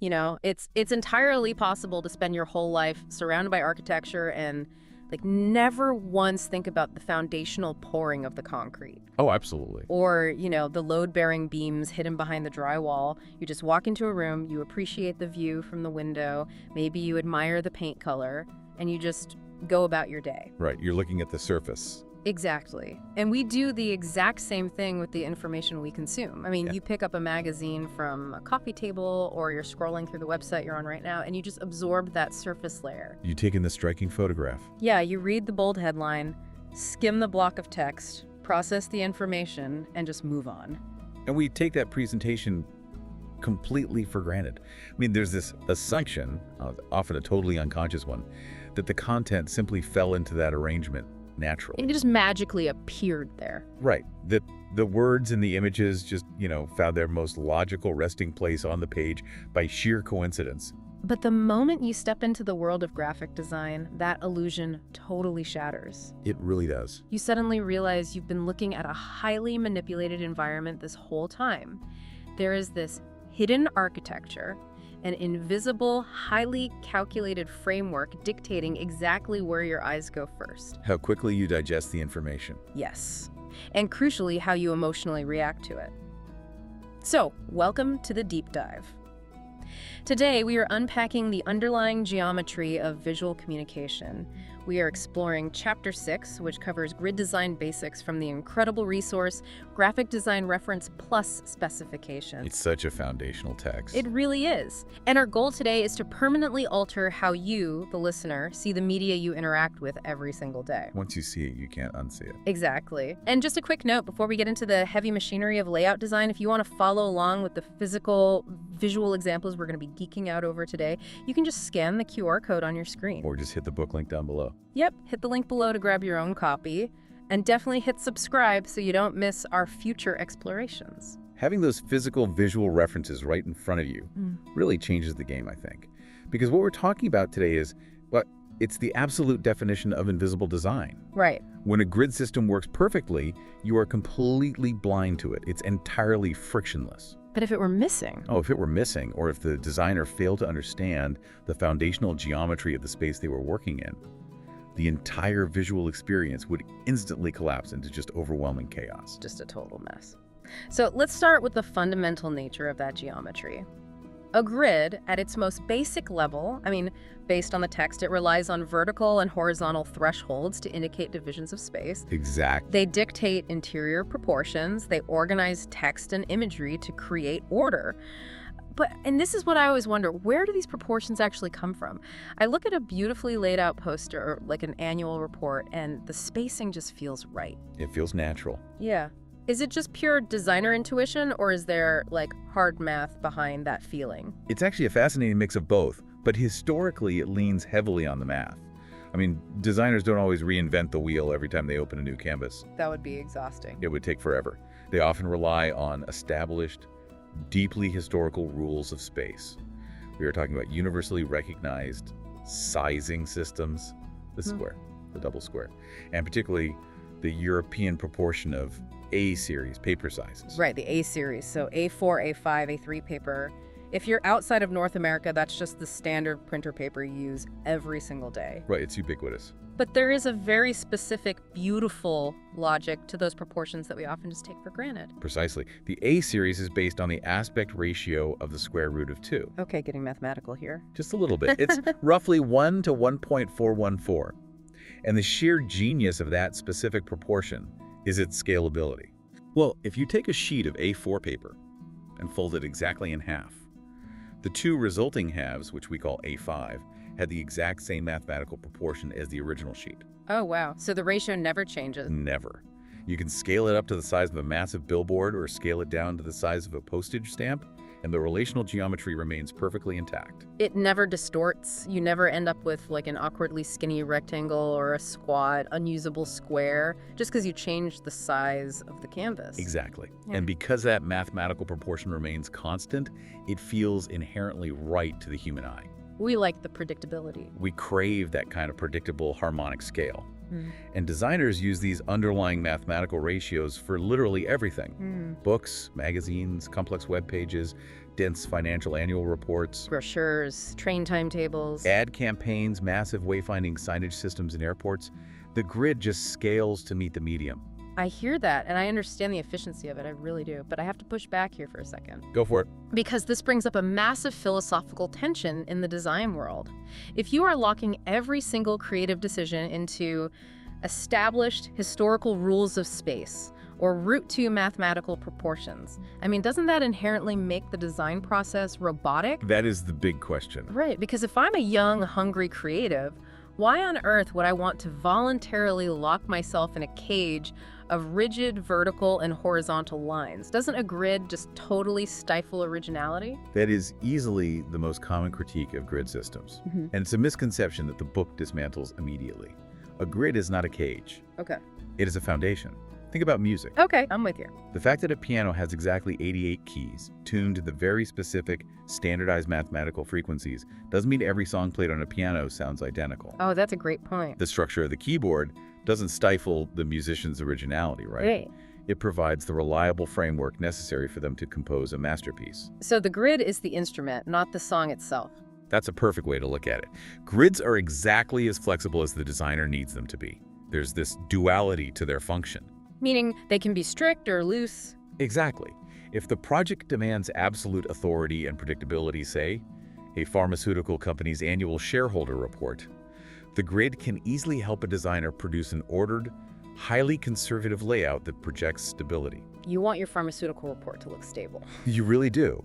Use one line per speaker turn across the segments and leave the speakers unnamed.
You know, it's entirely possible to spend your whole life surrounded by architecture and like never once think about the foundational pouring of the concrete.
Oh, absolutely.
Or, you know, the load-bearing beams hidden behind the drywall. You just walk into a room, you appreciate the view from the window, maybe you admire the paint color, and you just go about your day.
Right, you're looking at the surface.
Exactly. And we do the exact same thing with the information we consume. I mean,
Yeah.
you pick up a magazine from a coffee table or you're scrolling through the website you're on right now and you just absorb that surface layer.
You take in the striking photograph.
Yeah, you read the bold headline, skim the block of text, process the information, and just move on.
And we take that presentation completely for granted. I mean, there's this assumption, often a totally unconscious one, that the content simply fell into that arrangement naturally.
It just magically appeared there.
Right. That the words and the images just, found their most logical resting place on the page by sheer coincidence.
But the moment you step into the world of graphic design, that illusion totally shatters.
It really does.
You suddenly realize you've been looking at a highly manipulated environment this whole time. There is this hidden architecture, an invisible, highly calculated framework dictating exactly where your eyes go first.
How quickly you digest the information.
Yes. And crucially, how you emotionally react to it. So, welcome to the deep dive. Today, we are unpacking the underlying geometry of visual communication. We are exploring Chapter 6, which covers grid design basics from the incredible resource Graphic Design Reference Plus specifications.
It's such a foundational text.
It really is. And our goal today is to permanently alter how you, the listener, see the media you interact with every single day.
Once you see it, you can't unsee it.
Exactly. And just a quick note before we get into the heavy machinery of layout design, if you want to follow along with the physical, visual examples we're going to be geeking out over today, you can just scan the QR code on your screen.
Or just hit the book link down below.
Yep, hit the link below to grab your own copy. And definitely hit subscribe so you don't miss our future explorations.
Having those physical visual references right in front of you really changes the game, I think. Because what we're talking about today is, it's the absolute definition of invisible design.
Right.
When a grid system works perfectly, you are completely blind to it. It's entirely frictionless.
But if it were missing?
Oh, if it were missing, or if the designer failed to understand the foundational geometry of the space they were working in, the entire visual experience would instantly collapse into just overwhelming chaos.
Just a total mess. So let's start with the fundamental nature of that geometry. A grid, at its most basic level, based on the text, it relies on vertical and horizontal thresholds to indicate divisions of space.
Exactly.
They dictate interior proportions. They organize text and imagery to create order. And this is what I always wonder, where do these proportions actually come from? I look at a beautifully laid out poster, or like an annual report, and the spacing just feels right.
It feels natural.
Yeah. Is it just pure designer intuition, or is there hard math behind that feeling?
It's actually a fascinating mix of both, but historically it leans heavily on the math. Designers don't always reinvent the wheel every time they open a new canvas.
That would be exhausting.
It would take forever. They often rely on established, deeply historical rules of space. We are talking about universally recognized sizing systems, the square, the double square, and particularly the European proportion of A-series paper sizes.
Right, the A series. So A4, A5, A3 paper. If you're outside of North America, that's just the standard printer paper you use every single day.
Right, it's ubiquitous.
But there is a very specific, beautiful logic to those proportions that we often just take for granted.
Precisely. The A-series is based on the aspect ratio of the square root of 2.
Okay, getting mathematical here.
Just a little bit. It's roughly 1 to 1.414. And the sheer genius of that specific proportion is its scalability. Well, if you take a sheet of A4 paper and fold it exactly in half, the two resulting halves, which we call A5, had the exact same mathematical proportion as the original sheet.
Oh, wow. So the ratio never changes.
Never. You can scale it up to the size of a massive billboard or scale it down to the size of a postage stamp, and the relational geometry remains perfectly intact.
It never distorts. You never end up with an awkwardly skinny rectangle or a squat, unusable square, just because you changed the size of the canvas.
Exactly.
Yeah.
And because that mathematical proportion remains constant, it feels inherently right to the human eye.
We like the predictability.
We crave that kind of predictable harmonic scale. And designers use these underlying mathematical ratios for literally everything. Books, magazines, complex web pages, dense financial annual reports,
Brochures, train timetables.
ad campaigns, massive wayfinding signage systems in airports. The grid just scales to meet the medium.
I hear that, and I understand the efficiency of it, I really do, but I have to push back here for a second.
Go for it.
Because this brings up a massive philosophical tension in the design world. If you are locking every single creative decision into established historical rules of space or root to mathematical proportions, I mean, doesn't that inherently make the design process robotic?
That is the big question.
Right, because if I'm a young, hungry creative, why on earth would I want to voluntarily lock myself in a cage of rigid vertical and horizontal lines? Doesn't a grid just totally stifle originality?
That is easily the most common critique of grid systems. And it's a misconception that the book dismantles immediately. A grid is not a cage.
Okay.
It is a foundation. Think about music.
Okay, I'm with you.
The fact that a piano has exactly 88 keys, tuned to the very specific, standardized mathematical frequencies, doesn't mean every song played on a piano sounds identical.
Oh, that's a great point.
The structure of the keyboard doesn't stifle the musician's originality, right? It provides the reliable framework necessary for them to compose a masterpiece.
So the grid is the instrument, not the song itself.
That's a perfect way to look at it. Grids are exactly as flexible as the designer needs them to be. There's this duality to their function.
Meaning they can be strict or loose.
Exactly. If the project demands absolute authority and predictability, say, a pharmaceutical company's annual shareholder report, the grid can easily help a designer produce an ordered, highly conservative layout that projects stability.
You want your pharmaceutical report to look stable.
You really do.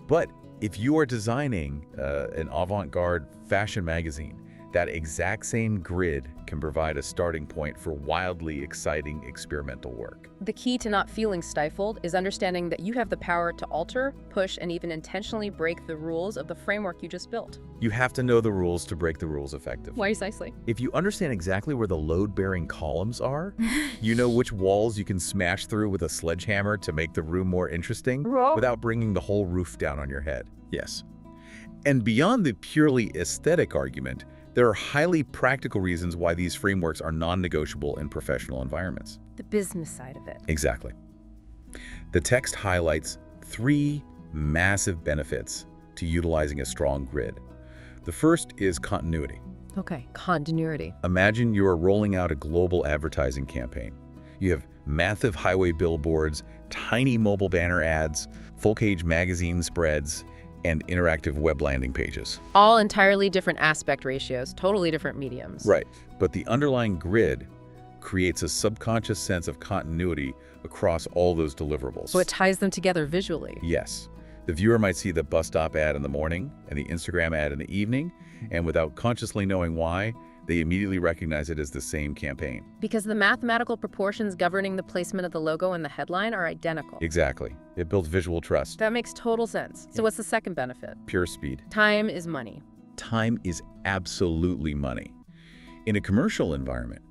But if you are designing an avant-garde fashion magazine, that exact same grid can provide a starting point for wildly exciting experimental work.
The key to not feeling stifled is understanding that you have the power to alter, push, and even intentionally break the rules of the framework you just built.
You have to know the rules to break the rules effectively.
Why precisely?
If you understand exactly where the load-bearing columns are, you know which walls you can smash through with a sledgehammer to make the room more interesting without bringing the whole roof down on your head. Yes. And beyond the purely aesthetic argument, there are highly practical reasons why these frameworks are non-negotiable in professional environments.
The business side of it.
Exactly. The text highlights 3 massive benefits to utilizing a strong grid. The first is continuity.
Okay, continuity.
Imagine you are rolling out a global advertising campaign. You have massive highway billboards, tiny mobile banner ads, full-page magazine spreads, and interactive web landing pages.
All entirely different aspect ratios, totally different mediums.
Right, but the underlying grid creates a subconscious sense of continuity across all those deliverables.
So it ties them together visually.
Yes. The viewer might see the bus stop ad in the morning and the Instagram ad in the evening, and without consciously knowing why, they immediately recognize it as the same campaign.
Because the mathematical proportions governing the placement of the logo and the headline are identical.
Exactly. It builds visual trust.
That makes total sense. So what's the second benefit?
Pure speed.
Time is money.
Time is absolutely money. In a commercial environment,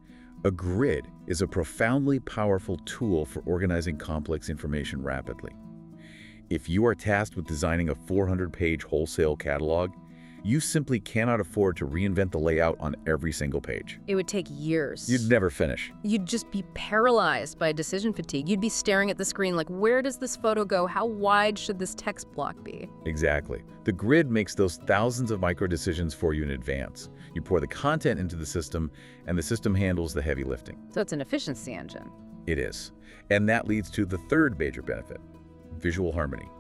a grid is a profoundly powerful tool for organizing complex information rapidly. If you are tasked with designing a 400-page wholesale catalog, you simply cannot afford to reinvent the layout on every single page.
It would take years.
You'd never finish.
You'd just be paralyzed by decision fatigue. You'd be staring at the screen like, where does this photo go? How wide should this text block be?
Exactly. The grid makes those thousands of micro decisions for you in advance. You pour the content into the system, and the system handles the heavy lifting.
So it's an efficiency engine.
It is. And that leads to the third major benefit, visual harmony.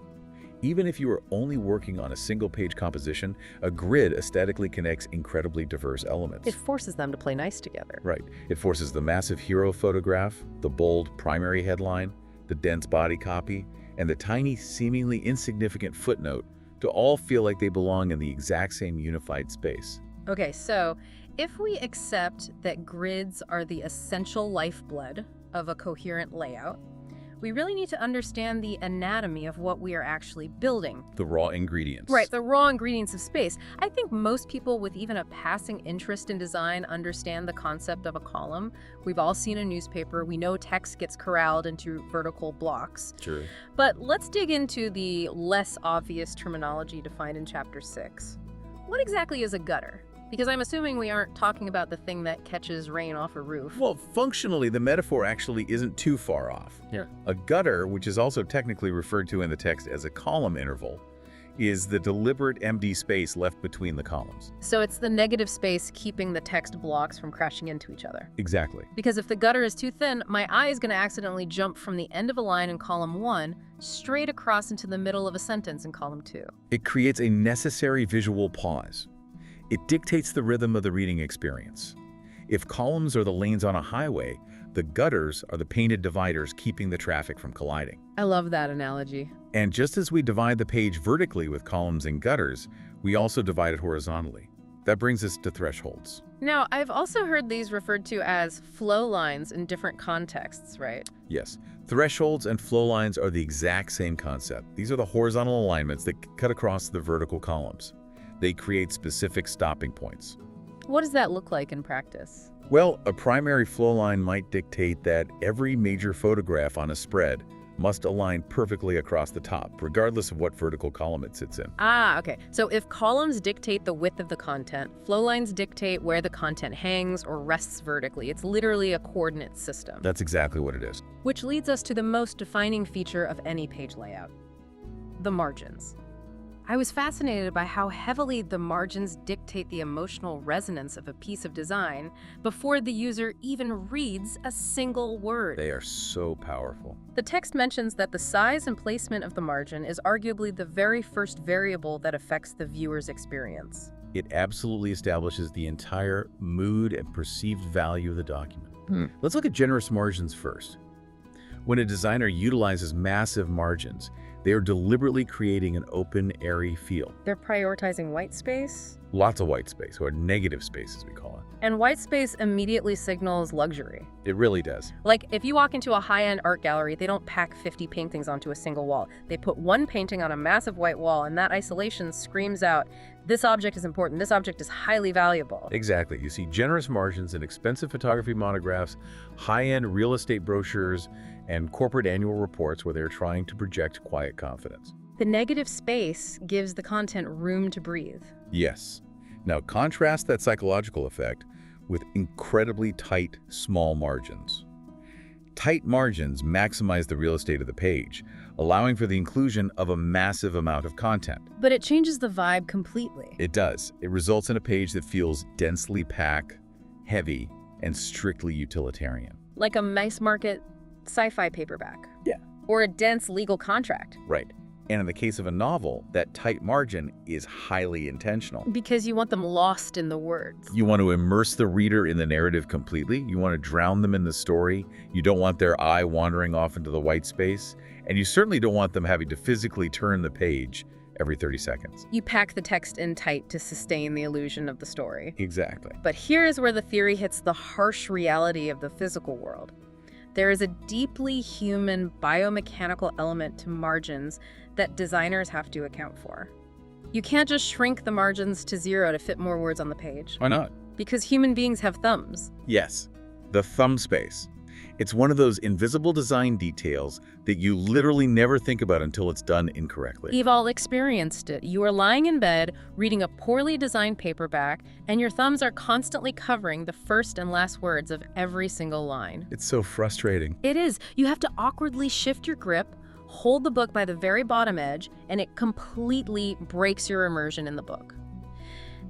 Even if you are only working on a single-page composition, a grid aesthetically connects incredibly diverse elements.
It forces them to play nice together.
Right. It forces the massive hero photograph, the bold primary headline, the dense body copy, and the tiny, seemingly insignificant footnote to all feel like they belong in the exact same unified space.
Okay, so if we accept that grids are the essential lifeblood of a coherent layout, we really need to understand the anatomy of what we are actually building.
The raw ingredients.
Right, the raw ingredients of space. I think most people with even a passing interest in design understand the concept of a column. We've all seen a newspaper. We know text gets corralled into vertical blocks.
Sure.
But let's dig into the less obvious terminology defined in Chapter 6. What exactly is a gutter? Because I'm assuming we aren't talking about the thing that catches rain off a roof.
Well, functionally, the metaphor actually isn't too far off.
Yeah.
A gutter, which is also technically referred to in the text as a column interval, is the deliberate empty space left between the columns.
So it's the negative space keeping the text blocks from crashing into each other.
Exactly.
Because if the gutter is too thin, my eye is going to accidentally jump from the end of a line in column 1 straight across into the middle of a sentence in column 2.
It creates a necessary visual pause. It dictates the rhythm of the reading experience. If columns are the lanes on a highway, the gutters are the painted dividers keeping the traffic from colliding.
I love that analogy.
And just as we divide the page vertically with columns and gutters, we also divide it horizontally. That brings us to thresholds.
Now, I've also heard these referred to as flow lines in different contexts, right?
Yes, thresholds and flow lines are the exact same concept. These are the horizontal alignments that cut across the vertical columns. They create specific stopping points.
What does that look like in practice?
Well, a primary flow line might dictate that every major photograph on a spread must align perfectly across the top, regardless of what vertical column it sits in.
Ah, okay. So if columns dictate the width of the content, flow lines dictate where the content hangs or rests vertically. It's literally a coordinate system.
That's exactly what it is.
Which leads us to the most defining feature of any page layout: the margins. I was fascinated by how heavily the margins dictate the emotional resonance of a piece of design before the user even reads a single word.
They are so powerful.
The text mentions that the size and placement of the margin is arguably the very first variable that affects the viewer's experience.
It absolutely establishes the entire mood and perceived value of the document. Let's look at generous margins first. When a designer utilizes massive margins, they are deliberately creating an open, airy feel.
They're prioritizing white space.
Lots of white space, or negative space as we call it.
And white space immediately signals luxury.
It really does.
Like, if you walk into a high-end art gallery, they don't pack 50 paintings onto a single wall. They put one painting on a massive white wall, and that isolation screams out, this object is important, this object is highly valuable.
Exactly. You see generous margins in expensive photography monographs, high-end real estate brochures, and corporate annual reports where they're trying to project quiet confidence.
The negative space gives the content room to breathe.
Yes. Now contrast that psychological effect with incredibly tight, small margins. Tight margins maximize the real estate of the page, allowing for the inclusion of a massive amount of content.
But it changes the vibe completely.
It does. It results in a page that feels densely packed, heavy, and strictly utilitarian.
Like a mass market sci-fi paperback.
Yeah.
Or a dense legal contract.
Right. And in the case of a novel, that tight margin is highly intentional.
Because you want them lost in the words.
You want to immerse the reader in the narrative completely. You want to drown them in the story. You don't want their eye wandering off into the white space. And you certainly don't want them having to physically turn the page every 30 seconds.
You pack the text in tight to sustain the illusion of the story.
Exactly.
But here is where the theory hits the harsh reality of the physical world. There is a deeply human biomechanical element to margins that designers have to account for. You can't just shrink the margins to 0 to fit more words on the page.
Why not?
Because human beings have thumbs.
Yes, the thumb space. It's one of those invisible design details that you literally never think about until it's done incorrectly.
We've all experienced it. You are lying in bed, reading a poorly designed paperback, and your thumbs are constantly covering the first and last words of every single line.
It's so frustrating.
It is. You have to awkwardly shift your grip, hold the book by the very bottom edge, and it completely breaks your immersion in the book.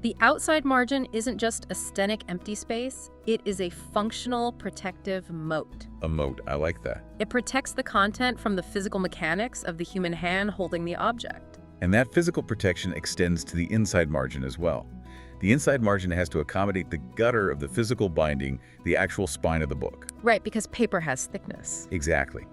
The outside margin isn't just aesthetic empty space, it is a functional protective moat.
A moat, I like that.
It protects the content from the physical mechanics of the human hand holding the object.
And that physical protection extends to the inside margin as well. The inside margin has to accommodate the gutter of the physical binding, the actual spine of the book.
Right, because paper has thickness.
Exactly.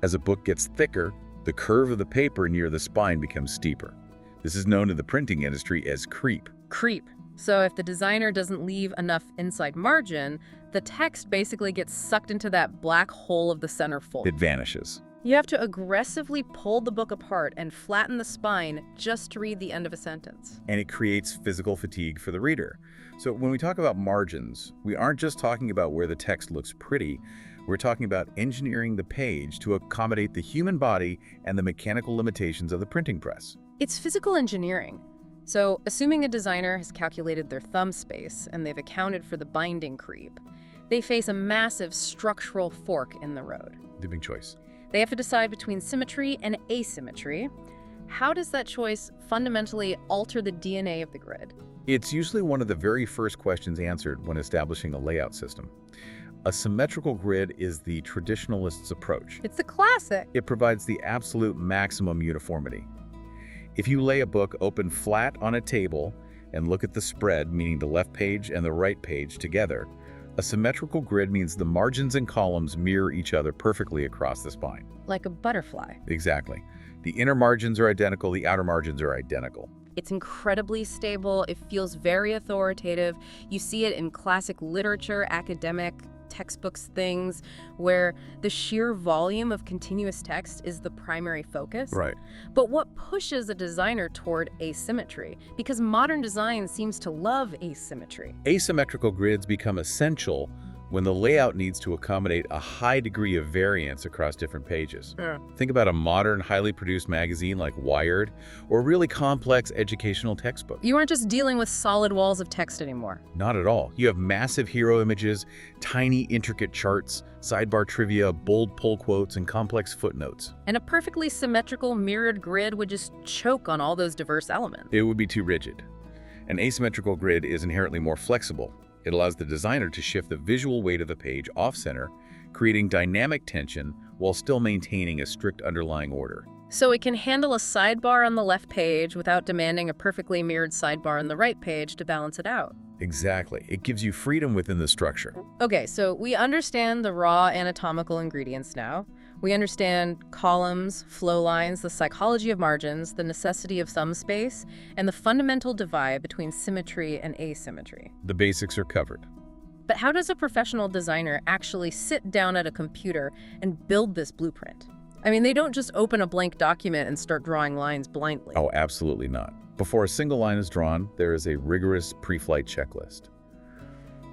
As a book gets thicker, the curve of the paper near the spine becomes steeper. This is known in the printing industry as creep.
Creep. So if the designer doesn't leave enough inside margin, the text basically gets sucked into that black hole of the centerfold.
It vanishes.
You have to aggressively pull the book apart and flatten the spine just to read the end of a sentence.
And it creates physical fatigue for the reader. So when we talk about margins, we aren't just talking about where the text looks pretty. We're talking about engineering the page to accommodate the human body and the mechanical limitations of the printing press.
It's physical engineering. So, assuming a designer has calculated their thumb space and they've accounted for the binding creep, they face a massive structural fork in the road.
The big choice.
They have to decide between symmetry and asymmetry. how does that choice fundamentally alter the DNA of the grid?
It's usually one of the very first questions answered when establishing a layout system. A symmetrical grid is the traditionalist's approach.
It's a classic.
It provides the absolute maximum uniformity. If you lay a book open flat on a table and look at the spread, meaning the left page and the right page together, a symmetrical grid means the margins and columns mirror each other perfectly across the spine.
Like a butterfly.
Exactly. The inner margins are identical, the outer margins are identical.
It's incredibly stable. It feels very authoritative. You see it in classic literature, academic textbooks, things where the sheer volume of continuous text is the primary focus.
Right.
But what pushes a designer toward asymmetry? Because modern design seems to love asymmetry.
Asymmetrical grids become essential when the layout needs to accommodate a high degree of variance across different pages.
Yeah.
Think about a modern, highly produced magazine like Wired, or a really complex educational textbook.
You aren't just dealing with solid walls of text anymore.
Not at all. You have massive hero images, tiny, intricate charts, sidebar trivia, bold pull quotes, and complex footnotes.
And a perfectly symmetrical mirrored grid would just choke on all those diverse elements.
It would be too rigid. An asymmetrical grid is inherently more flexible. It allows the designer to shift the visual weight of the page off-center, creating dynamic tension while still maintaining a strict underlying order.
So it can handle a sidebar on the left page without demanding a perfectly mirrored sidebar on the right page to balance it out.
Exactly. It gives you freedom within the structure.
Okay, so we understand the raw anatomical ingredients now. We understand columns, flow lines, the psychology of margins, the necessity of thumb space, and the fundamental divide between symmetry and asymmetry.
The basics are covered.
But how does a professional designer actually sit down at a computer and build this blueprint? I mean, they don't just open a blank document and start drawing lines blindly.
Oh, absolutely not. Before a single line is drawn, there is a rigorous pre-flight checklist.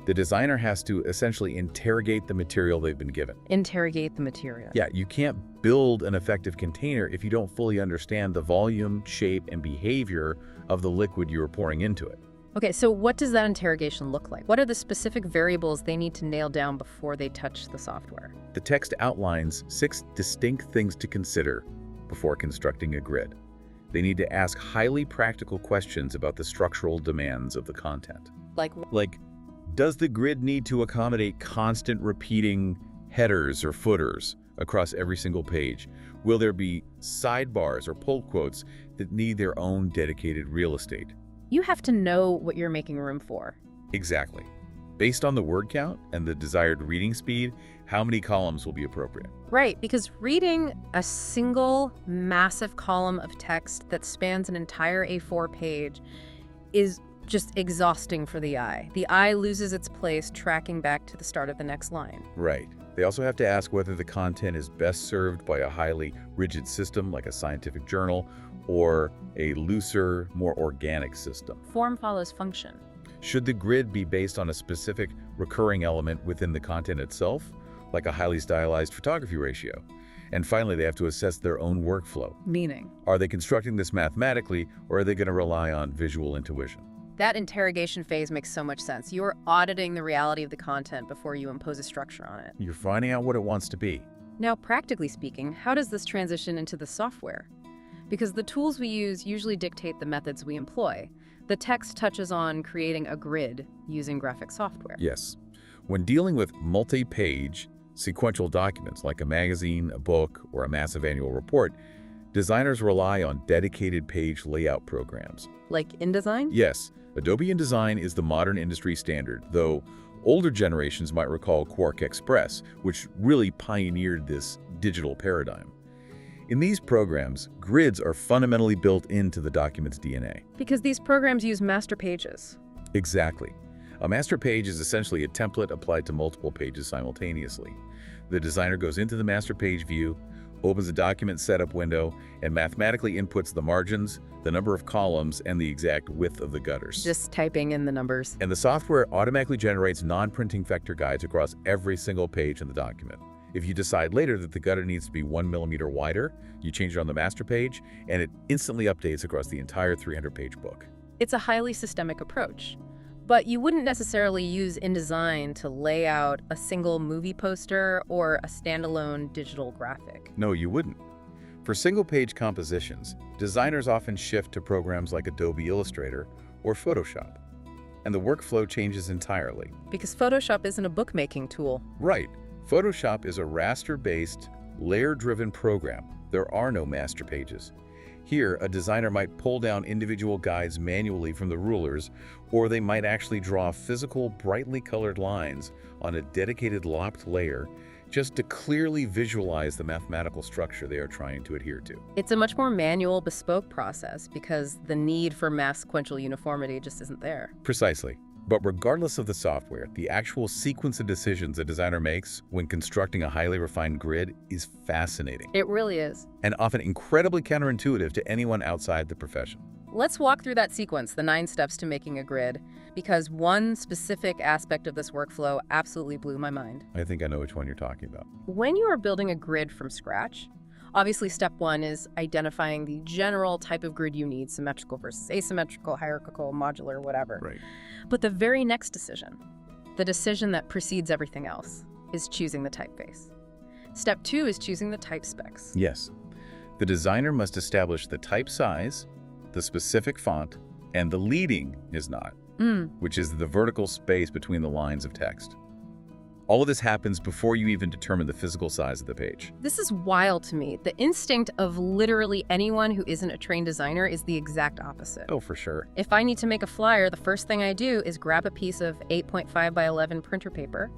The designer has to essentially interrogate the material they've been given.
Interrogate the material.
Yeah, you can't build an effective container if you don't fully understand the volume, shape, and behavior of the liquid you are pouring into it.
Okay, so what does that interrogation look like? What are the specific variables they need to nail down before they touch the software?
The text outlines 6 distinct things to consider before constructing a grid. They need to ask highly practical questions about the structural demands of the content. Like, does the grid need to accommodate constant repeating headers or footers across every single page? Will there be sidebars or pull quotes that need their own dedicated real estate?
You have to know what you're making room for.
Exactly. Based on the word count and the desired reading speed, how many columns will be appropriate?
Right, because reading a single massive column of text that spans an entire A4 page is just exhausting for the eye. The eye loses its place tracking back to the start of the next line.
Right. They also have to ask whether the content is best served by a highly rigid system like a scientific journal or a looser, more organic system.
Form follows function.
Should the grid be based on a specific recurring element within the content itself, like a highly stylized photography ratio? And finally, they have to assess their own workflow.
Meaning?
Are they constructing this mathematically, or are they going to rely on visual intuition?
That interrogation phase makes so much sense. You're auditing the reality of the content before you impose a structure on it.
You're finding out what it wants to be.
Now, practically speaking, how does this transition into the software? Because the tools we use usually dictate the methods we employ. The text touches on creating a grid using graphic software.
Yes. When dealing with multi-page, sequential documents like a magazine, a book, or a massive annual report, designers rely on dedicated page layout programs.
Like InDesign?
Yes, Adobe InDesign is the modern industry standard, though older generations might recall Quark Express, which really pioneered this digital paradigm. In these programs, grids are fundamentally built into the document's DNA.
Because these programs use master pages.
Exactly. A master page is essentially a template applied to multiple pages simultaneously. The designer goes into the master page view, opens the document setup window, and mathematically inputs the margins, the number of columns, and the exact width of the gutters.
Just typing in the numbers.
And the software automatically generates non-printing vector guides across every single page in the document. If you decide later that the gutter needs to be 1 millimeter wider, you change it on the master page, and it instantly updates across the entire 300-page book.
It's a highly systemic approach. But you wouldn't necessarily use InDesign to lay out a single movie poster or a standalone digital graphic.
No, you wouldn't. For single-page compositions, designers often shift to programs like Adobe Illustrator or Photoshop, and the workflow changes entirely.
Because Photoshop isn't a bookmaking tool.
Right. Photoshop is a raster-based, layer-driven program. There are no master pages. Here, a designer might pull down individual guides manually from the rulers, or they might actually draw physical, brightly colored lines on a dedicated locked layer just to clearly visualize the mathematical structure they are trying to adhere to.
It's a much more manual, bespoke process because the need for mass sequential uniformity just isn't there.
Precisely. But regardless of the software, the actual sequence of decisions a designer makes when constructing a highly refined grid is fascinating.
It really is.
And often incredibly counterintuitive to anyone outside the profession.
Let's walk through that sequence, the 9 steps to making a grid, because one specific aspect of this workflow absolutely blew my mind.
I think I know which one you're talking about.
When you are building a grid from scratch, obviously step 1 is identifying the general type of grid you need, symmetrical versus asymmetrical, hierarchical, modular, whatever.
Right.
But the very next decision, the decision that precedes everything else, is choosing the typeface. Step 2 is choosing the type specs.
Yes. The designer must establish the type size, the specific font, and the leading is not, which is the vertical space between the lines of text. All of this happens before you even determine the physical size of the page.
This is wild to me. The instinct of literally anyone who isn't a trained designer is the exact opposite.
Oh, for sure.
If I need to make a flyer, the first thing I do is grab a piece of 8.5 by 11 printer paper.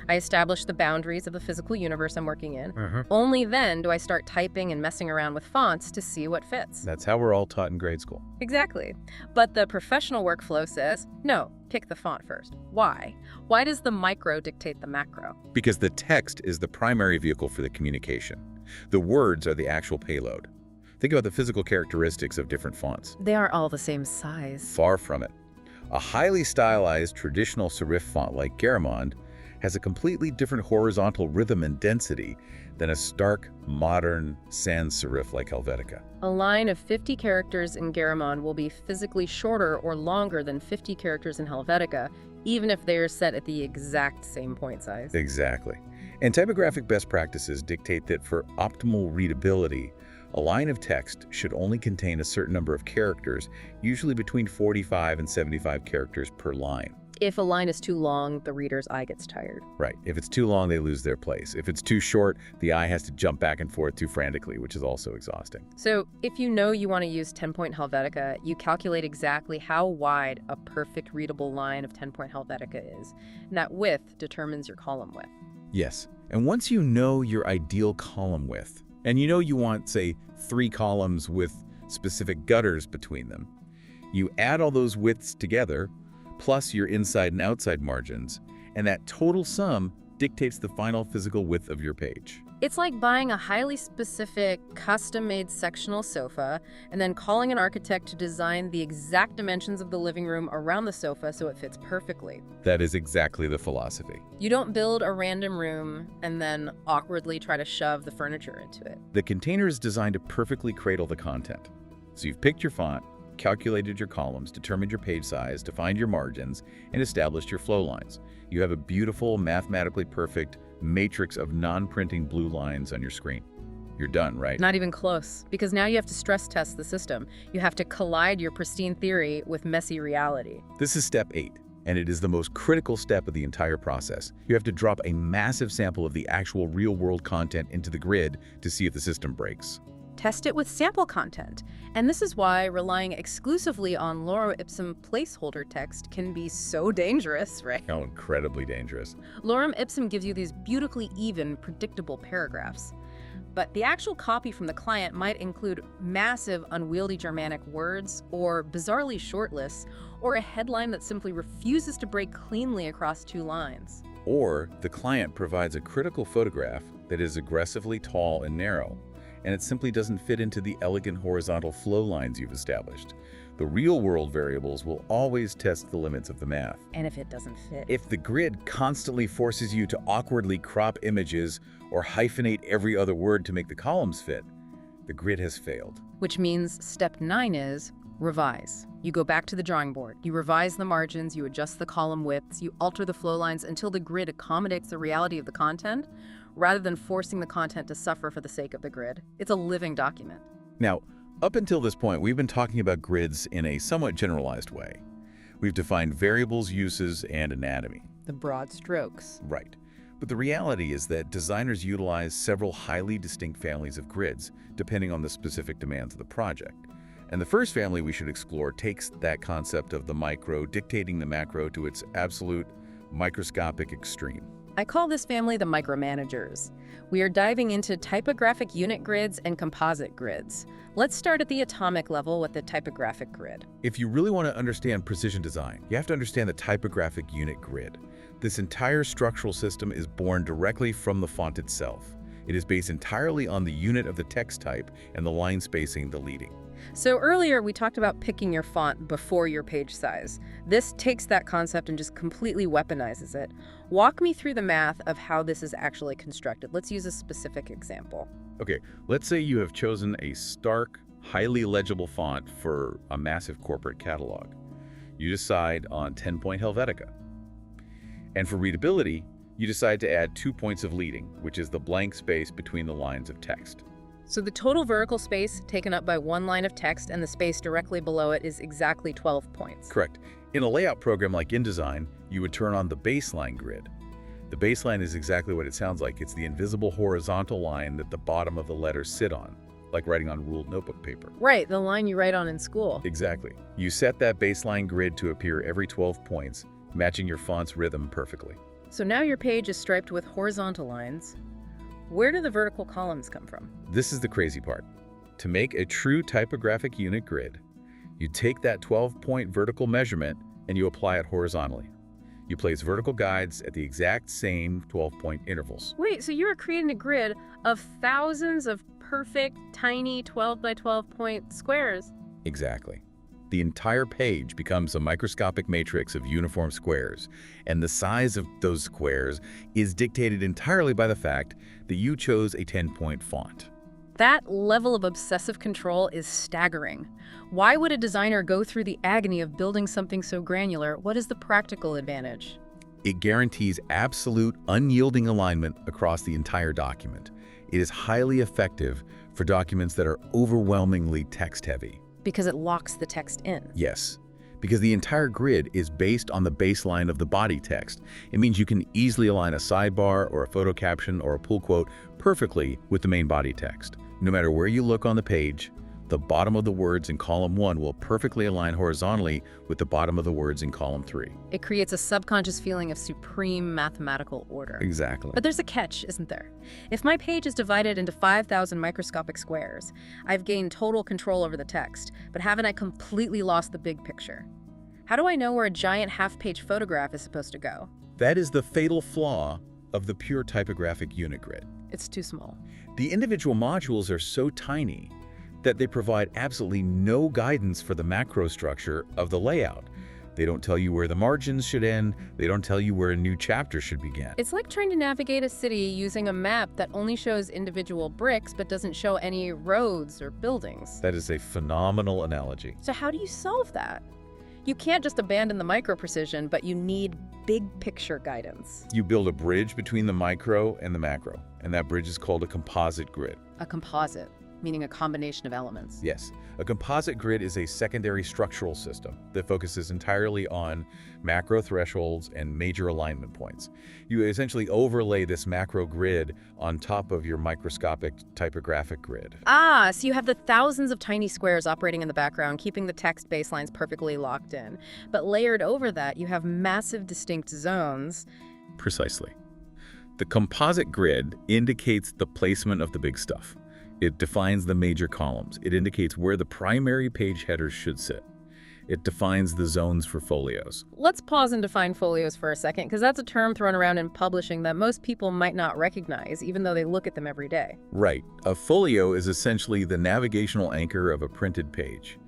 I establish the boundaries of the physical universe I'm working in. Only then do I start typing and messing around with fonts to see what fits.
That's how we're all taught in grade school.
Exactly. But the professional workflow says, no, pick the font first. Why? Why does the micro dictate the macro?
Because the text is the primary vehicle for the communication. The words are the actual payload. Think about the physical characteristics of different fonts.
They are all the same size.
Far from it. A highly stylized traditional serif font like Garamond has a completely different horizontal rhythm and density than a stark, modern sans serif like Helvetica.
A line of 50 characters in Garamond will be physically shorter or longer than 50 characters in Helvetica, even if they are set at the exact same point size.
Exactly. And typographic best practices dictate that for optimal readability, a line of text should only contain a certain number of characters, usually between 45 and 75 characters per line.
If a line is too long, the reader's eye gets tired.
Right. If it's too long, they lose their place. If it's too short, the eye has to jump back and forth too frantically, which is also exhausting.
So if you know you want to use 10-point Helvetica, you calculate exactly how wide a perfect readable line of 10-point Helvetica is, and that width determines your column width.
Yes. And once you know your ideal column width, and you know you want, say, 3 columns with specific gutters between them, you add all those widths together, plus your inside and outside margins, and that total sum dictates the final physical width of your page.
It's like buying a highly specific, custom-made sectional sofa and then calling an architect to design the exact dimensions of the living room around the sofa so it fits perfectly.
That is exactly the philosophy.
You don't build a random room and then awkwardly try to shove the furniture into it.
The container is designed to perfectly cradle the content. So you've picked your font, calculated your columns, determined your page size, defined your margins, and established your flow lines. You have a beautiful, mathematically perfect matrix of non-printing blue lines on your screen. You're done, right?
Not even close, because now you have to stress test the system. You have to collide your pristine theory with messy reality.
This is step 8, and it is the most critical step of the entire process. You have to drop a massive sample of the actual real-world content into the grid to see if the system breaks.
Test it with sample content. And this is why relying exclusively on lorem ipsum placeholder text can be so dangerous, right?
How incredibly dangerous.
Lorem ipsum gives you these beautifully even, predictable paragraphs. But the actual copy from the client might include massive, unwieldy Germanic words, or bizarrely short lists, or a headline that simply refuses to break cleanly across 2 lines.
Or the client provides a critical photograph that is aggressively tall and narrow, and it simply doesn't fit into the elegant horizontal flow lines you've established. The real-world variables will always test the limits of the math.
And if it doesn't fit?
If the grid constantly forces you to awkwardly crop images or hyphenate every other word to make the columns fit, the grid has failed.
Which means step 9 is revise. You go back to the drawing board. You revise the margins, you adjust the column widths, you alter the flow lines until the grid accommodates the reality of the content, rather than forcing the content to suffer for the sake of the grid. It's a living document.
Now, up until this point, we've been talking about grids in a somewhat generalized way. We've defined variables, uses, and anatomy.
The broad strokes.
Right. But the reality is that designers utilize several highly distinct families of grids, depending on the specific demands of the project. And the first family we should explore takes that concept of the micro dictating the macro to its absolute microscopic extreme.
I call this family the micromanagers. We are diving into typographic unit grids and composite grids. Let's start at the atomic level with the typographic grid.
If you really want to understand precision design, you have to understand the typographic unit grid. This entire structural system is born directly from the font itself. It is based entirely on the unit of the text type and the line spacing the leading.
So earlier we talked about picking your font before your page size. This takes that concept and just completely weaponizes it. Walk me through the math of how this is actually constructed. Let's use a specific example.
Okay, let's say you have chosen a stark, highly legible font for a massive corporate catalog. You decide on 10-point Helvetica. And for readability, you decide to add 2 points of leading, which is the blank space between the lines of text.
So the total vertical space taken up by one line of text and the space directly below it is exactly 12 points.
Correct. In a layout program like InDesign, you would turn on the baseline grid. The baseline is exactly what it sounds like. It's the invisible horizontal line that the bottom of the letters sit on, like writing on ruled notebook paper.
Right, the line you write on in school.
Exactly. You set that baseline grid to appear every 12 points, matching your font's rhythm perfectly.
So now your page is striped with horizontal lines. Where do the vertical columns come from?
This is the crazy part. To make a true typographic unit grid, you take that 12-point vertical measurement and you apply it horizontally. You place vertical guides at the exact same 12-point intervals.
Wait, so you are creating a grid of thousands of perfect, tiny 12 by 12 point squares?
Exactly. The entire page becomes a microscopic matrix of uniform squares, and the size of those squares is dictated entirely by the fact that you chose a 10-point font.
That level of obsessive control is staggering. Why would a designer go through the agony of building something so granular? What is the practical advantage?
It guarantees absolute, unyielding alignment across the entire document. It is highly effective for documents that are overwhelmingly text-heavy.
Because it locks the text in.
Yes, because the entire grid is based on the baseline of the body text. It means you can easily align a sidebar or a photo caption or a pull quote perfectly with the main body text. No matter where you look on the page, the bottom of the words in column 1 will perfectly align horizontally with the bottom of the words in column 3.
It creates a subconscious feeling of supreme mathematical order.
Exactly.
But there's a catch, isn't there? If my page is divided into 5,000 microscopic squares, I've gained total control over the text, but haven't I completely lost the big picture? How do I know where a giant half-page photograph is supposed to go?
That is the fatal flaw of the pure typographic unit grid.
It's too small.
The individual modules are so tiny that they provide absolutely no guidance for the macro structure of the layout. They don't tell you where the margins should end. They don't tell you where a new chapter should begin.
It's like trying to navigate a city using a map that only shows individual bricks but doesn't show any roads or buildings.
That is a phenomenal analogy.
So how do you solve that? You can't just abandon the micro precision, but you need big picture guidance.
You build a bridge between the micro and the macro, and that bridge is called a composite grid.
A composite, meaning a combination of elements.
Yes. A composite grid is a secondary structural system that focuses entirely on macro thresholds and major alignment points. You essentially overlay this macro grid on top of your microscopic typographic grid.
Ah, so you have the thousands of tiny squares operating in the background, keeping the text baselines perfectly locked in. But layered over that, you have massive distinct zones.
Precisely. The composite grid indicates the placement of the big stuff. It defines the major columns. It indicates where the primary page headers should sit. It defines the zones for folios.
Let's pause and define folios for a second, because that's a term thrown around in publishing that most people might not recognize, even though they look at them every day.
Right. A folio is essentially the navigational anchor of a printed page.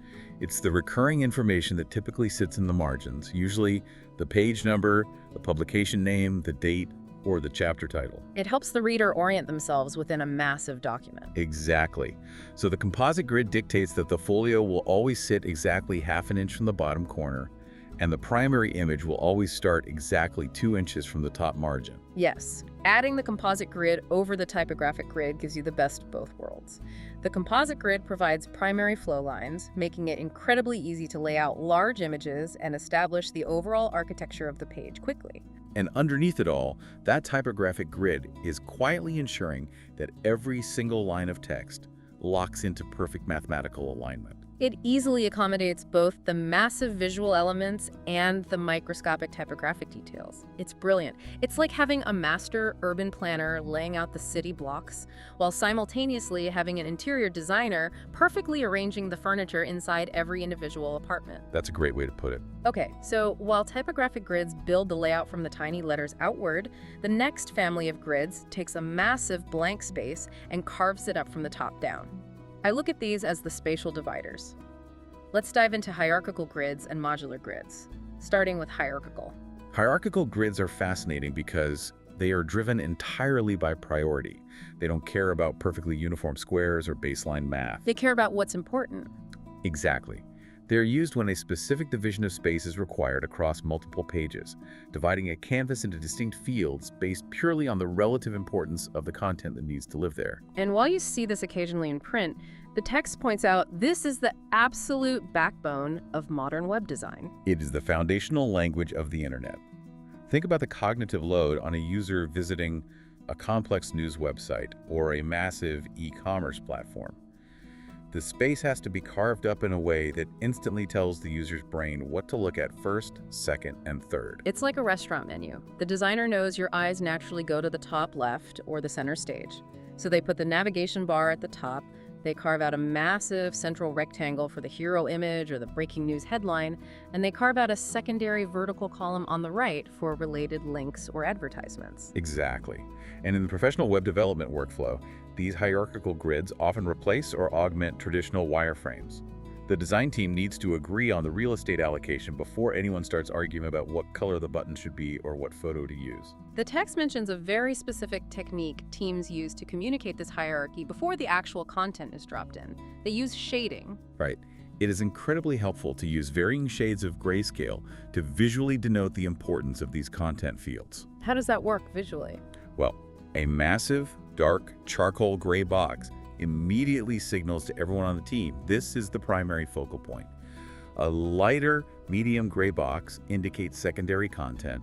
It's the recurring information that typically sits in the margins, usually the page number, the publication name, the date, or the chapter title.
It helps the reader orient themselves within a massive document.
Exactly. So the composite grid dictates that the folio will always sit exactly half an inch from the bottom corner, And the primary image will always start exactly 2 inches from the top margin.
Yes, adding the composite grid over the typographic grid gives you the best of both worlds. The composite grid provides primary flow lines, making it incredibly easy to lay out large images and establish the overall architecture of the page quickly.
And underneath it all, that typographic grid is quietly ensuring that every single line of text locks into perfect mathematical alignment.
It easily accommodates both the massive visual elements and the microscopic typographic details. It's brilliant. It's like having a master urban planner laying out the city blocks, while simultaneously having an interior designer perfectly arranging the furniture inside every individual apartment.
That's a great way to put it.
Okay, so while typographic grids build the layout from the tiny letters outward, the next family of grids takes a massive blank space and carves it up from the top down. I look at these as the spatial dividers. Let's dive into hierarchical grids and modular grids, starting with hierarchical.
Hierarchical grids are fascinating because they are driven entirely by priority. They don't care about perfectly uniform squares or baseline math.
They care about what's important.
Exactly. They're used when a specific division of space is required across multiple pages, dividing a canvas into distinct fields based purely on the relative importance of the content that needs to live there.
And while you see this occasionally in print, the text points out this is the absolute backbone of modern web design.
It is the foundational language of the internet. Think about the cognitive load on a user visiting a complex news website or a massive e-commerce platform. The space has to be carved up in a way that instantly tells the user's brain what to look at first, second, and third.
It's like a restaurant menu. The designer knows your eyes naturally go to the top left or the center stage. So they put the navigation bar at the top, they carve out a massive central rectangle for the hero image or the breaking news headline, and they carve out a secondary vertical column on the right for related links or advertisements.
Exactly. And in the professional web development workflow, these hierarchical grids often replace or augment traditional wireframes. The design team needs to agree on the real estate allocation before anyone starts arguing about what color the button should be or what photo to use.
The text mentions a very specific technique teams use to communicate this hierarchy before the actual content is dropped in. They use shading.
Right. It is incredibly helpful to use varying shades of grayscale to visually denote the importance of these content fields.
How does that work visually?
Well, a massive, dark, charcoal gray box immediately signals to everyone on the team this is the primary focal point. A lighter, medium gray box indicates secondary content,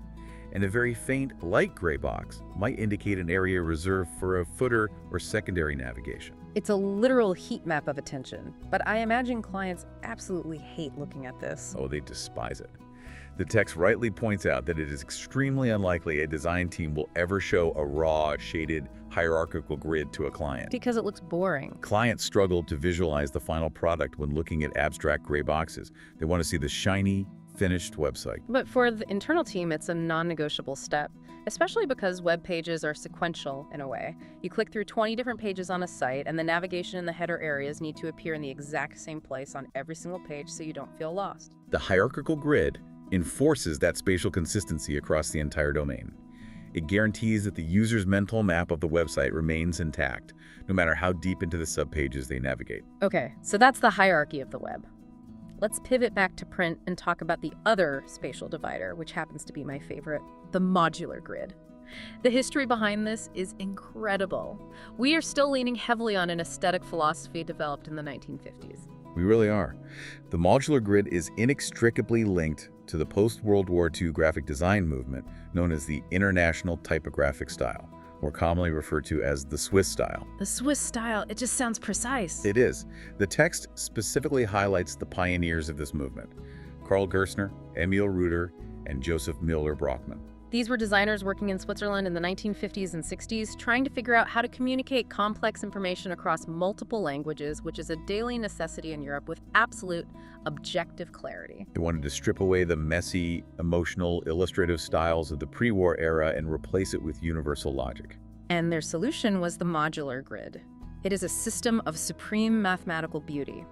and a very faint, light gray box might indicate an area reserved for a footer or secondary navigation.
It's a literal heat map of attention, but I imagine clients absolutely hate looking at this.
Oh, they despise it. The text rightly points out that it is extremely unlikely a design team will ever show a raw, shaded, hierarchical grid to a client.
Because it looks boring.
Clients struggle to visualize the final product when looking at abstract gray boxes. They want to see the shiny, finished website.
But for the internal team, it's a non-negotiable step, especially because web pages are sequential in a way. You click through 20 different pages on a site, and the navigation and the header areas need to appear in the exact same place on every single page so you don't feel lost.
The hierarchical grid enforces that spatial consistency across the entire domain. It guarantees that the user's mental map of the website remains intact, no matter how deep into the subpages they navigate.
Okay, so that's the hierarchy of the web. Let's pivot back to print and talk about the other spatial divider, which happens to be my favorite, the modular grid. The history behind this is incredible. We are still leaning heavily on an aesthetic philosophy developed in the 1950s.
We really are. The modular grid is inextricably linked to the post-World War II graphic design movement known as the International Typographic Style, more commonly referred to as the Swiss style.
The Swiss style, it just sounds precise.
It is. The text specifically highlights the pioneers of this movement: Karl Gerstner, Emil Reuter, and Joseph Müller-Brockmann.
These were designers working in Switzerland in the 1950s and 60s, trying to figure out how to communicate complex information across multiple languages, which is a daily necessity in Europe, with absolute objective clarity.
They wanted to strip away the messy, emotional, illustrative styles of the pre-war era and replace it with universal logic.
And their solution was the modular grid. It is a system of supreme mathematical beauty.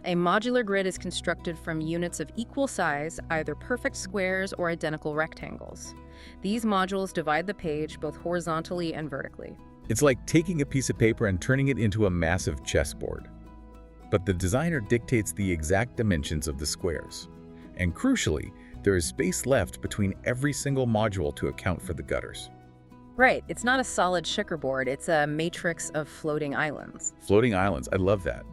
A modular grid is constructed from units of equal size, either perfect squares or identical rectangles. These modules divide the page both horizontally and vertically.
It's like taking a piece of paper and turning it into a massive chessboard. But the designer dictates the exact dimensions of the squares. And crucially, There is space left between every single module to account for the gutters.
Right, it's not a solid checkerboard, it's a matrix of floating islands.
Floating islands, I love that.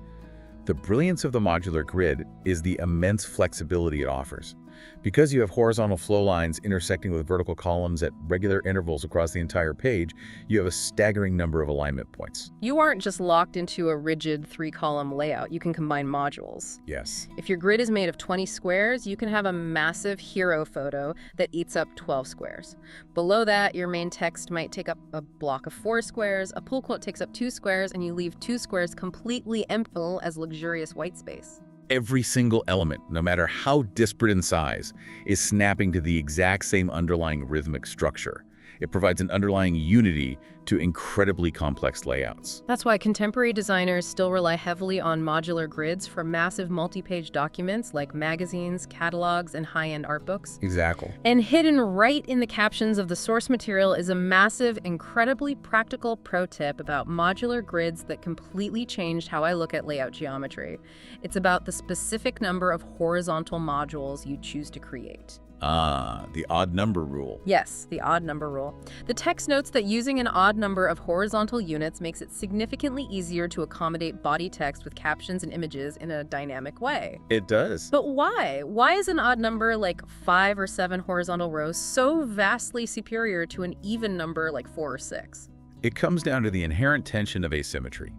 The brilliance of the modular grid is the immense flexibility it offers. Because you have horizontal flow lines intersecting with vertical columns at regular intervals across the entire page, you have a staggering number of alignment points.
You aren't just locked into a rigid 3-column layout, you can combine modules.
Yes.
If your grid is made of 20 squares, you can have a massive hero photo that eats up 12 squares. Below that, your main text might take up a block of 4 squares, a pull quote takes up 2 squares, and you leave 2 squares completely empty as luxurious white space.
Every single element, no matter how disparate in size, is snapping to the exact same underlying rhythmic structure. It provides an underlying unity to incredibly complex layouts.
That's why contemporary designers still rely heavily on modular grids for massive multi-page documents like magazines, catalogs, and high-end art books.
Exactly.
And hidden right in the captions of the source material is a massive, incredibly practical pro tip about modular grids that completely changed how I look at layout geometry. It's about the specific number of horizontal modules you choose to create.
The odd number rule.
Yes, the odd number rule. The text notes that using an odd number of horizontal units makes it significantly easier to accommodate body text with captions and images in a dynamic way.
It does.
But why? Why is an odd number like 5 or 7 horizontal rows so vastly superior to an even number like 4 or 6?
It comes down to the inherent tension of asymmetry.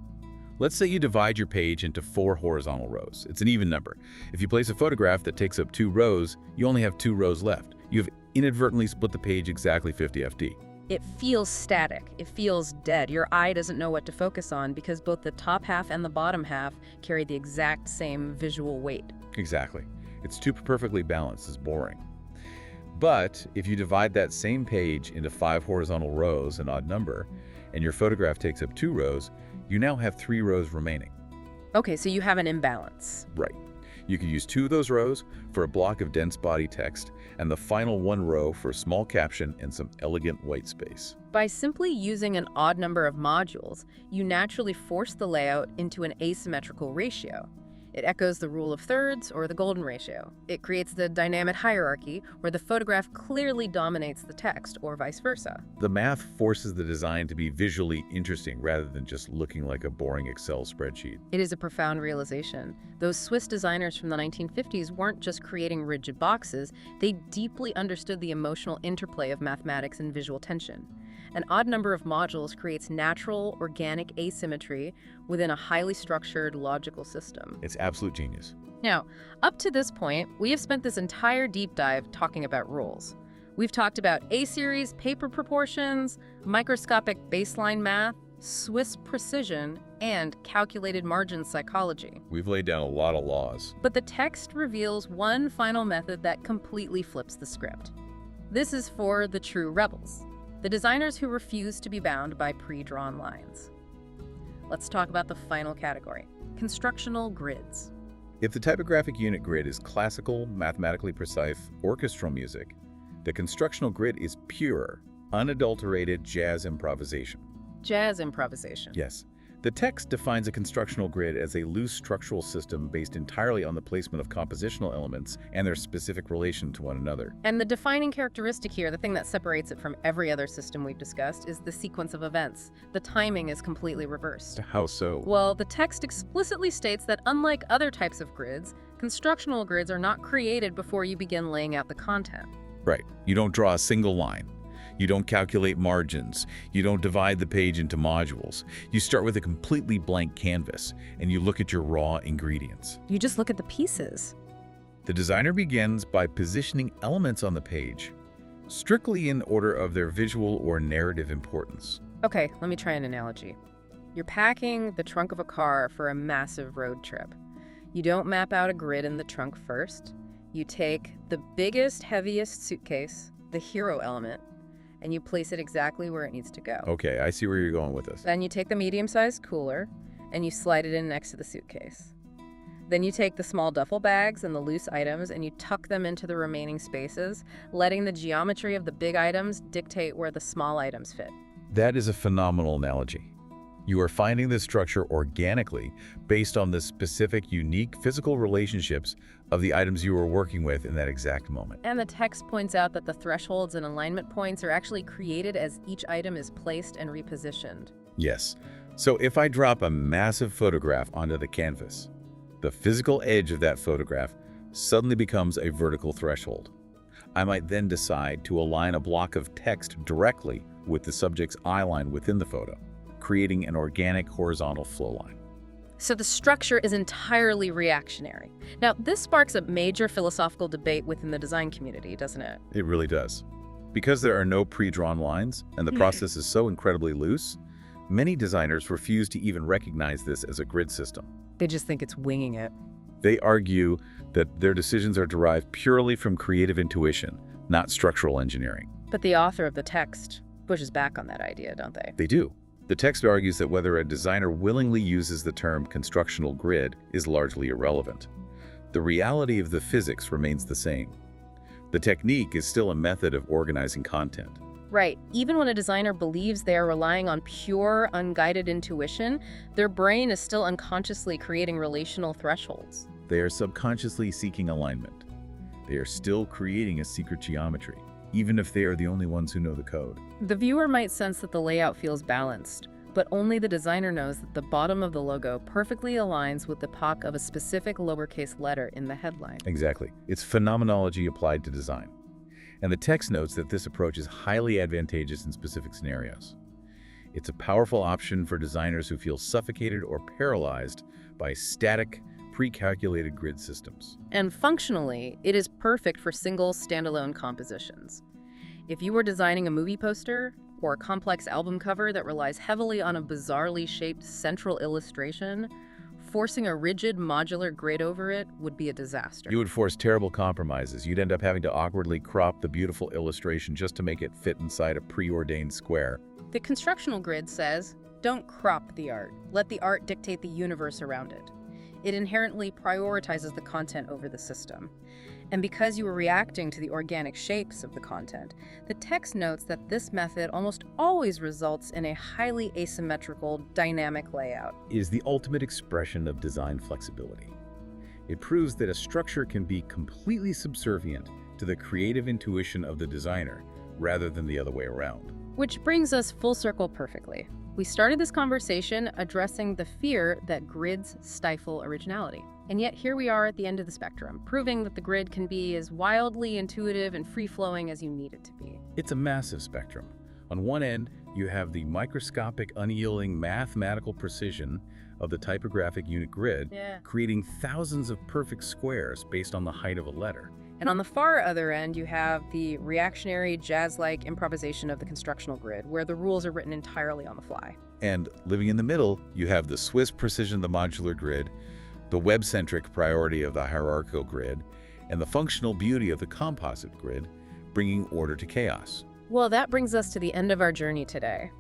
Let's say you divide your page into 4 horizontal rows. It's an even number. If you place a photograph that takes up 2 rows, you only have 2 rows left. You've inadvertently split the page exactly 50 FD.
It feels static. It feels dead. Your eye doesn't know what to focus on because both the top half and the bottom half carry the exact same visual weight.
Exactly. It's too perfectly balanced. It's boring. But if you divide that same page into 5 horizontal rows, an odd number, and your photograph takes up 2 rows, you now have 3 rows remaining.
Okay, so you have an imbalance.
Right. You could use 2 of those rows for a block of dense body text, and the final 1 row for a small caption and some elegant white space.
By simply using an odd number of modules, you naturally force the layout into an asymmetrical ratio. It echoes the rule of thirds or the golden ratio. It creates the dynamic hierarchy where the photograph clearly dominates the text or vice versa.
The math forces the design to be visually interesting rather than just looking like a boring Excel spreadsheet.
It is a profound realization. Those Swiss designers from the 1950s weren't just creating rigid boxes, they deeply understood the emotional interplay of mathematics and visual tension. An odd number of modules creates natural, organic asymmetry within a highly structured, logical system.
It's absolute genius.
Now, up to this point, we have spent this entire deep dive talking about rules. We've talked about A-series paper proportions, microscopic baseline math, Swiss precision, and calculated margin psychology.
We've laid down a lot of laws.
But the text reveals one final method that completely flips the script. This is for the true rebels, the designers who refuse to be bound by pre-drawn lines. Let's talk about the final category, constructional grids.
If the typographic unit grid is classical, mathematically precise, orchestral music, the constructional grid is pure, unadulterated jazz improvisation.
Jazz improvisation.
Yes. The text defines a constructional grid as a loose structural system based entirely on the placement of compositional elements and their specific relation to one another.
And the defining characteristic here, the thing that separates it from every other system we've discussed, is the sequence of events. The timing is completely reversed.
How so?
Well, the text explicitly states that unlike other types of grids, constructional grids are not created before you begin laying out the content.
Right. You don't draw a single line. You don't calculate margins. You don't divide the page into modules. You start with a completely blank canvas, and you look at your raw ingredients.
You just look at the pieces.
The designer begins by positioning elements on the page, strictly in order of their visual or narrative importance.
Okay, let me try an analogy. You're packing the trunk of a car for a massive road trip. You don't map out a grid in the trunk first. You take the biggest, heaviest suitcase, the hero element, and you place it exactly where it needs to go.
Okay, I see where you're going with this.
Then you take the medium-sized cooler and you slide it in next to the suitcase. Then you take the small duffel bags and the loose items and you tuck them into the remaining spaces, letting the geometry of the big items dictate where the small items fit.
That is a phenomenal analogy. You are finding this structure organically based on the specific, unique physical relationships of the items you are working with in that exact moment.
And the text points out that the thresholds and alignment points are actually created as each item is placed and repositioned.
Yes. So if I drop a massive photograph onto the canvas, the physical edge of that photograph suddenly becomes a vertical threshold. I might then decide to align a block of text directly with the subject's eye line within the photo, creating an organic horizontal flow line.
So the structure is entirely reactionary. Now, this sparks a major philosophical debate within the design community, doesn't it?
It really does. Because there are no pre-drawn lines and the process is so incredibly loose, many designers refuse to even recognize this as a grid system.
They just think it's winging it.
They argue that their decisions are derived purely from creative intuition, not structural engineering.
But the author of the text pushes back on that idea, don't they?
They do. The text argues that whether a designer willingly uses the term constructional grid is largely irrelevant. The reality of the physics remains the same. The technique is still a method of organizing content.
Right. Even when a designer believes they are relying on pure, unguided intuition, their brain is still unconsciously creating relational thresholds.
They are subconsciously seeking alignment. They are still creating a secret geometry, even if they are the only ones who know the code.
The viewer might sense that the layout feels balanced, but only the designer knows that the bottom of the logo perfectly aligns with the POC of a specific lowercase letter in the headline.
Exactly. It's phenomenology applied to design. And the text notes that this approach is highly advantageous in specific scenarios. It's a powerful option for designers who feel suffocated or paralyzed by static, pre-calculated grid systems.
And functionally, it is perfect for single, standalone compositions. If you were designing a movie poster or a complex album cover that relies heavily on a bizarrely shaped central illustration, forcing a rigid modular grid over it would be a disaster.
You would force terrible compromises. You'd end up having to awkwardly crop the beautiful illustration just to make it fit inside a preordained square.
The constructional grid says, don't crop the art. Let the art dictate the universe around it. It inherently prioritizes the content over the system. And because you are reacting to the organic shapes of the content, the text notes that this method almost always results in a highly asymmetrical, dynamic layout.
It is the ultimate expression of design flexibility. It proves that a structure can be completely subservient to the creative intuition of the designer, rather than the other way around.
Which brings us full circle perfectly. We started this conversation addressing the fear that grids stifle originality. And yet here we are at the end of the spectrum, proving that the grid can be as wildly intuitive and free-flowing as you need it to be.
It's a massive spectrum. On one end, you have the microscopic, unyielding mathematical precision of the typographic unit grid, creating thousands of perfect squares based on the height of a letter.
And on the far other end, you have the reactionary, jazz-like improvisation of the constructional grid, where the rules are written entirely on the fly.
And living in the middle, you have the Swiss precision of the modular grid, the web-centric priority of the hierarchical grid, and the functional beauty of the composite grid, bringing order to chaos.
Well, that brings us to the end of our journey today.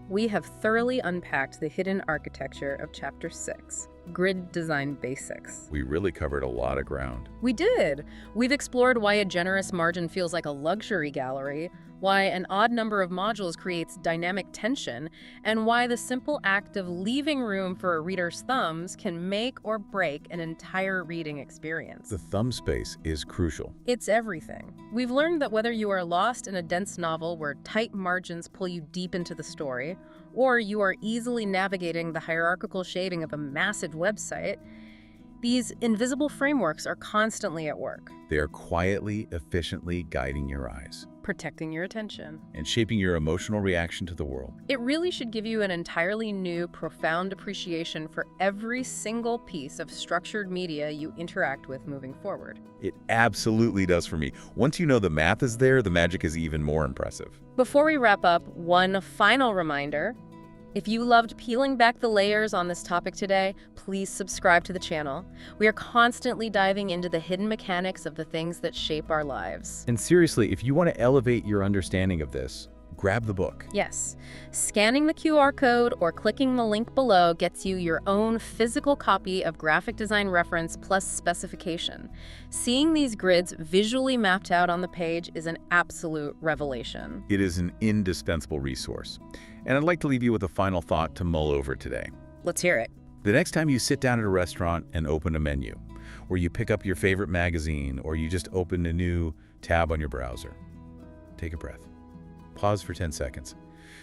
We have thoroughly unpacked the hidden architecture of Chapter 6, Grid Design Basics.
We really covered a lot of ground.
We did! We've explored why a generous margin feels like a luxury gallery, why an odd number of modules creates dynamic tension, and why the simple act of leaving room for a reader's thumbs can make or break an entire reading experience.
The thumb space is crucial.
It's everything. We've learned that whether you are lost in a dense novel where tight margins pull you deep into the story, or you are easily navigating the hierarchical shading of a massive website, these invisible frameworks are constantly at work.
They are quietly, efficiently guiding your eyes,
protecting your attention,
and shaping your emotional reaction to the world.
It really should give you an entirely new, profound appreciation for every single piece of structured media you interact with moving forward.
It absolutely does for me. Once you know the math is there, the magic is even more impressive.
Before we wrap up, one final reminder. If you loved peeling back the layers on this topic today, please subscribe to the channel. We are constantly diving into the hidden mechanics of the things that shape our lives.
And seriously, if you want to elevate your understanding of this, grab the book.
Yes. Scanning the QR code or clicking the link below gets you your own physical copy of graphic design reference plus specification. Seeing these grids visually mapped out on the page is an absolute revelation.
It is an indispensable resource. And I'd like to leave you with a final thought to mull over today.
Let's hear it.
The next time you sit down at a restaurant and open a menu, or you pick up your favorite magazine, or you just open a new tab on your browser, take a breath. Pause for 10 seconds.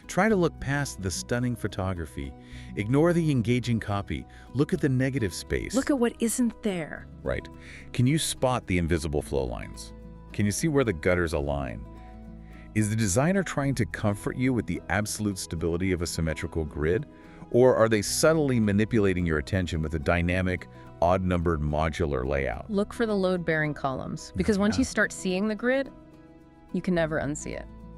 Try to look past the stunning photography. Ignore the engaging copy. Look at the negative space.
Look at what isn't there.
Right. Can you spot the invisible flow lines? Can you see where the gutters align? Is the designer trying to comfort you with the absolute stability of a symmetrical grid? Or are they subtly manipulating your attention with a dynamic, odd-numbered modular layout?
Look for the load-bearing columns, because once you start seeing the grid, you can never unsee it.